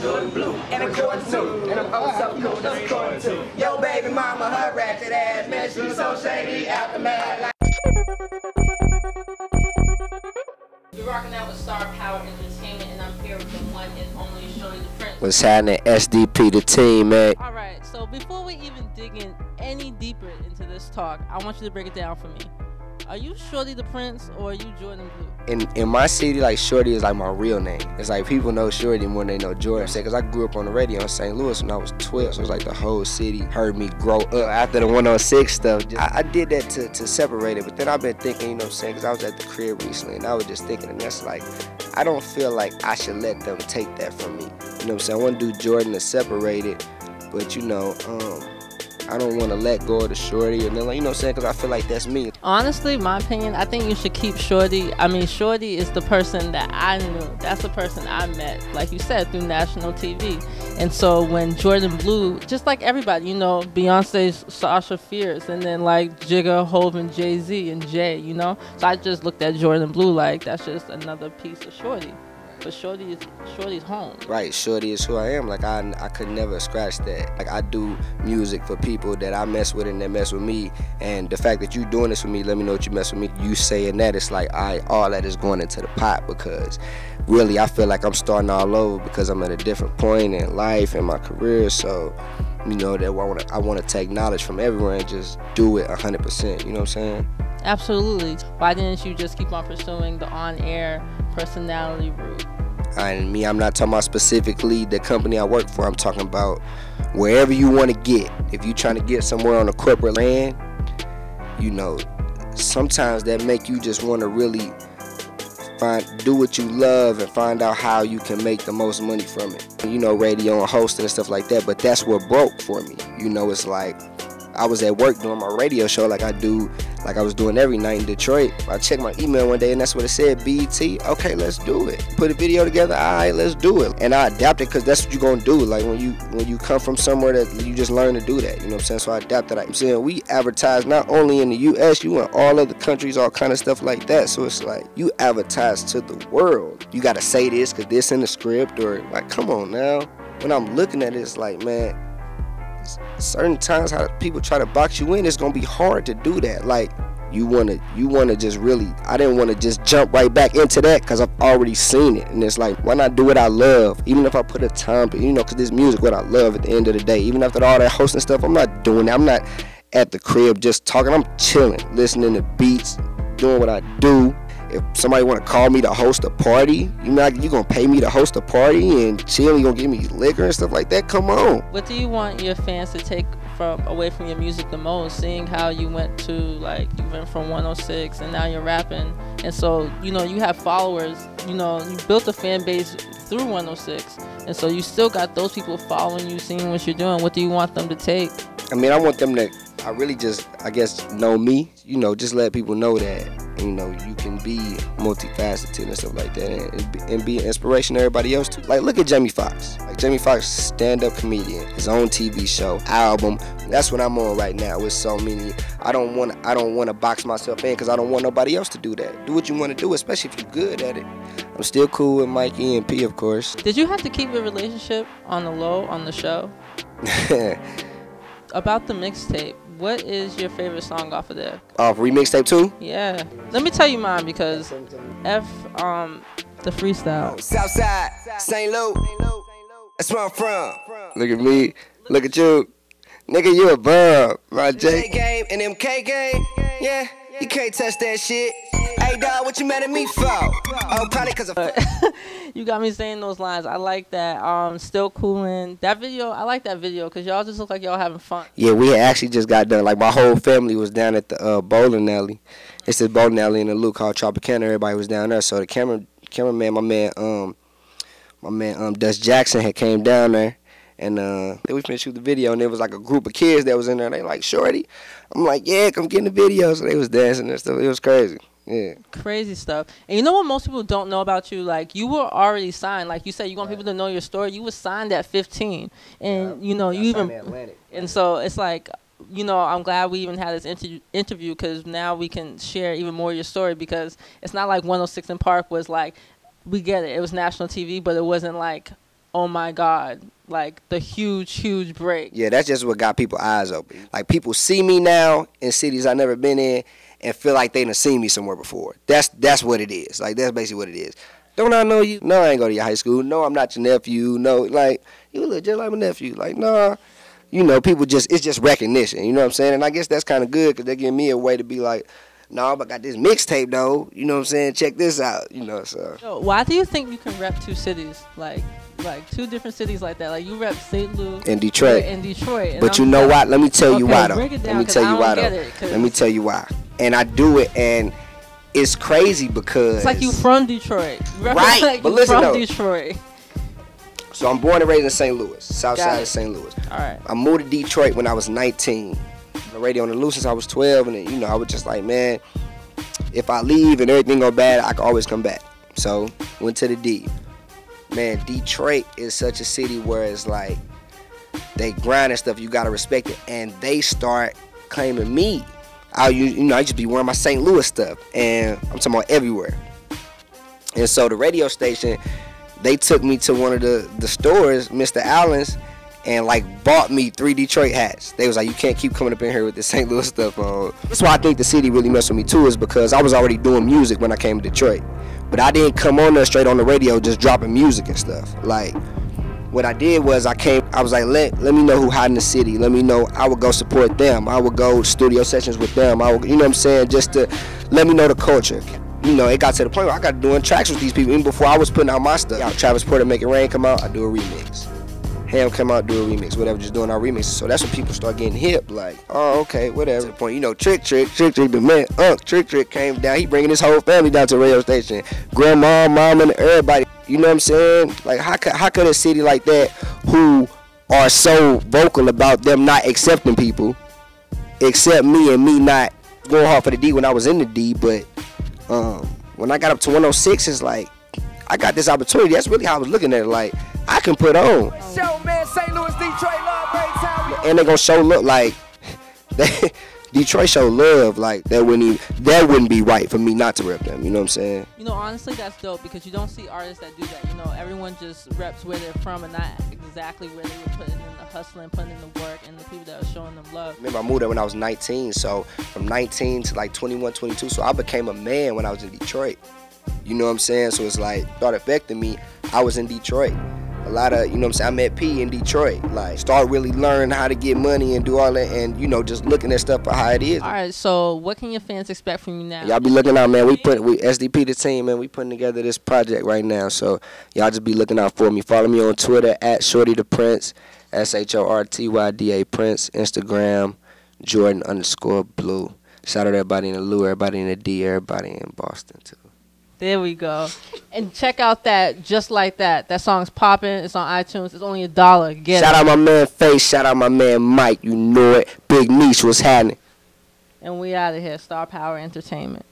Jordan Blue. And a Jordan too. And I'm oh so cool, that's Jordan too. Yo, baby mama, her ratchet ass, man, she's so shady, aftermath. We're rocking out with Star Power Entertainment, and I'm here with the one and only Shorty the Prince. What's happening, SDP, the team, man? All right, so before we even dig in any deeper into this talk, I want you to break it down for me. Are you Shorty the Prince or are you Jordan Blue? In my city, like, Shorty is like my real name. It's like people know Shorty more than they know Jordan. Because I grew up on the radio in St. Louis when I was 12, so it's like the whole city heard me grow up. After the 106 stuff, I did that to separate it, but then I've been thinking, you know what I'm saying, because I was at the crib recently, and I was just thinking, and that's like, I don't feel like I should let them take that from me. You know what I'm saying? I want to do Jordan to separate it, but, you know, I don't want to let go of the Shorty, and then, like, you know what I'm saying, because I feel like that's me. Honestly, my opinion, I think you should keep Shorty. I mean, Shorty is the person that I knew. That's the person I met, like you said, through national TV. And so when Jordan Blue, just like everybody, you know, Beyonce's Sasha Fierce, and then like Jigga, Hov, and Jay-Z and Jay, you know? So I just looked at Jordan Blue like that's just another piece of Shorty. But Shorty's home. Right, Shorty is who I am. Like, I could never scratch that. Like, I do music for people that I mess with and that mess with me. And the fact that you doing this for me, let me know that you mess with me. You saying that, it's like, all that is going into the pot, because really I feel like I'm starting all over because I'm at a different point in life and my career. So, you know, that I want to take knowledge from everywhere and just do it 100%. You know what I'm saying? Absolutely. Why didn't you just keep on pursuing the on-air personality route? And me, I'm not talking about specifically the company I work for. I'm talking about wherever you want to get. If you're trying to get somewhere on the corporate land, you know, sometimes that make you just want to really do what you love and find out how you can make the most money from it. You know, radio and hosting and stuff like that, but that's what broke for me. You know, it's like I was at work doing my radio show like I was doing every night in Detroit. I checked my email one day and that's what it said, BET. Okay, let's do it. Put a video together, all right, let's do it. And I adapted because that's what you're gonna do. Like when you come from somewhere that you just learn to do that, you know what I'm saying? So I adapted. I'm saying we advertise not only in the US, you in all other countries, all kind of stuff like that. So it's like you advertise to the world. You gotta say this because this in the script, or like, come on now. When I'm looking at it, it's like, man, certain times how people try to box you in, it's gonna be hard to do that. Like you wanna just really, I didn't want to just jump right back into that because I've already seen it, and it's like, why not do what I love, even if I put a time, you know, because this music what I love at the end of the day. Even after all that hosting stuff, I'm not doing that. I'm not at the crib just talking. I'm chilling, listening to beats, doing what I do. If somebody want to call me to host a party, you gonna pay me to host a party and chill, you gonna give me liquor and stuff like that? Come on. What do you want your fans to take away from your music the most, seeing how you went to, like, you went from 106 and now you're rapping, and so, you know, you have followers, you know, you built a fan base through 106, and so you still got those people following you, seeing what you're doing. What do you want them to take? I mean, I want them to, I really just, I guess, know me, you know, just let people know that, you know, you can be multifaceted and stuff like that, and be an inspiration to everybody else too. Like, look at Jamie Foxx. Like, Jamie Foxx, stand-up comedian, his own TV show, album. That's what I'm on right now with so many. I don't want to box myself in because I don't want nobody else to do that. Do what you want to do, especially if you're good at it. I'm still cool with Mikey and P, of course. Did you have to keep your relationship on the low on the show? About the mixtape, what is your favorite song off of there? Off remix tape 2? Yeah. Let me tell you mine, because the freestyle. Southside, St. Louis, that's where I'm from. Look at me, look at you. Nigga, you a bum, my J. Game and MK game, yeah, you can't touch that shit. Hey dog, what you mad at me for? Oh, probably cause of you got me saying those lines. I like that. Still coolin'. That video, I like that video because y'all just look like y'all having fun. Yeah, we had actually just got done. Like, my whole family was down at the bowling alley. It's this bowling alley in the loop called Tropicana. Everybody was down there. So the cameraman, my man Dust Jackson had came down there. And then we finished shoot the video, and there was like a group of kids that was in there. They like, Shorty? I'm like, yeah, come get in the video. So they was dancing and stuff. It was crazy. Yeah. Crazy stuff. And you know what most people don't know about you? Like, you were already signed. Like you said, you want people to know your story. You were signed at 15. And, you know, you even... And so it's like, you know, I'm glad we even had this interview because now we can share even more of your story, because it's not like 106 in Park was like, we get it. It was national TV, but it wasn't like oh my God, like the huge break. Yeah, that's just what got people's eyes open. Like, people see me now in cities I never been in and feel like they done seen me somewhere before. That's what it is. Like, that's basically what it is. Don't I know you? No, I ain't go to your high school. No, I'm not your nephew. No, like, you look just like my nephew. Like, nah. You know, people just, it's just recognition. You know what I'm saying? And I guess that's kind of good because they're giving me a way to be like, no, but I got this mixtape, though. You know what I'm saying? Check this out. You know, so. So why do you think you can rep 2 cities? Like 2 different cities like that. Like, you rep St. Louis and Detroit. And Detroit. And but you know what? Let me tell you why, though. Break it down, Let me tell you why, though. Let me tell you why. And I do it, and it's crazy because it's like you from Detroit. Right. Like but you listen, from though. Detroit. So I'm born and raised in St. Louis, south side of St. Louis. All right. I moved to Detroit when I was 19. The radio on the loose since I was 12, and then, you know, I was just like, man, if I leave and everything go bad, I can always come back. So went to the D. Man, Detroit is such a city where it's like they grind and stuff. You gotta respect it, and they start claiming me. I just be wearing my St. Louis stuff, and I'm talking about everywhere. And so the radio station, they took me to one of the stores, Mr. Allen's, and like bought me 3 Detroit hats. They was like, you can't keep coming up in here with the St. Louis stuff on. That's why I think the city really messed with me too, is because I was already doing music when I came to Detroit. But I didn't come on there straight on the radio just dropping music and stuff. Like, what I did was I was like, let me know who hot in the city. Let me know. I would go support them. I would go studio sessions with them. I would, you know what I'm saying, just to let me know the culture. You know, it got to the point where I got doing tracks with these people even before I was putting out my stuff. Travis Porter, Make It Rain come out, I do a remix. Ham come out, do a remix, whatever, just doing our remixes. So that's when people start getting hip, like, oh, okay, whatever. To the point, you know, Trick, the man, Trick came down. He bringing his whole family down to the radio station. Grandma, mom, and everybody. You know what I'm saying? Like, how could a city like that, who are so vocal about them not accepting people, accept me and me not going hard for the D when I was in the D, but when I got up to 106, it's like, I got this opportunity. That's really how I was looking at it. Like, I can put on. Show, man, St. Louis, Detroit, love, great time. And they gonna show love, like, Detroit show love, like, that wouldn't be right for me not to rep them. You know what I'm saying? You know, honestly, that's dope because you don't see artists that do that. You know, everyone just reps where they're from and not exactly where they were putting in the hustling, putting in the work, and the people that are showing them love. Remember, I moved there when I was 19, so from 19 to like 21, 22, so I became a man when I was in Detroit. You know what I'm saying? So it's like, started affecting me. I was in Detroit. A lot of, you know what I'm saying, I met P in Detroit. Like, start really learning how to get money and do all that, and, you know, just looking at stuff for how it is. All right, so what can your fans expect from you now? Y'all be looking out, man. We SDP the team, man. We putting together this project right now, so y'all just be looking out for me. Follow me on Twitter at Shorty the Prince, SHORTYDA Prince, Instagram, Jordan_Blue. Shout out everybody in the Lou, everybody in the D, everybody in Boston too. There we go. And check out that Just Like That. That song's popping. It's on iTunes. It's only $1. Get Shout it. out my man Face. Shout out my man Mike. You know it. Big Niche, what's happening? And we out of here. Star Power Entertainment.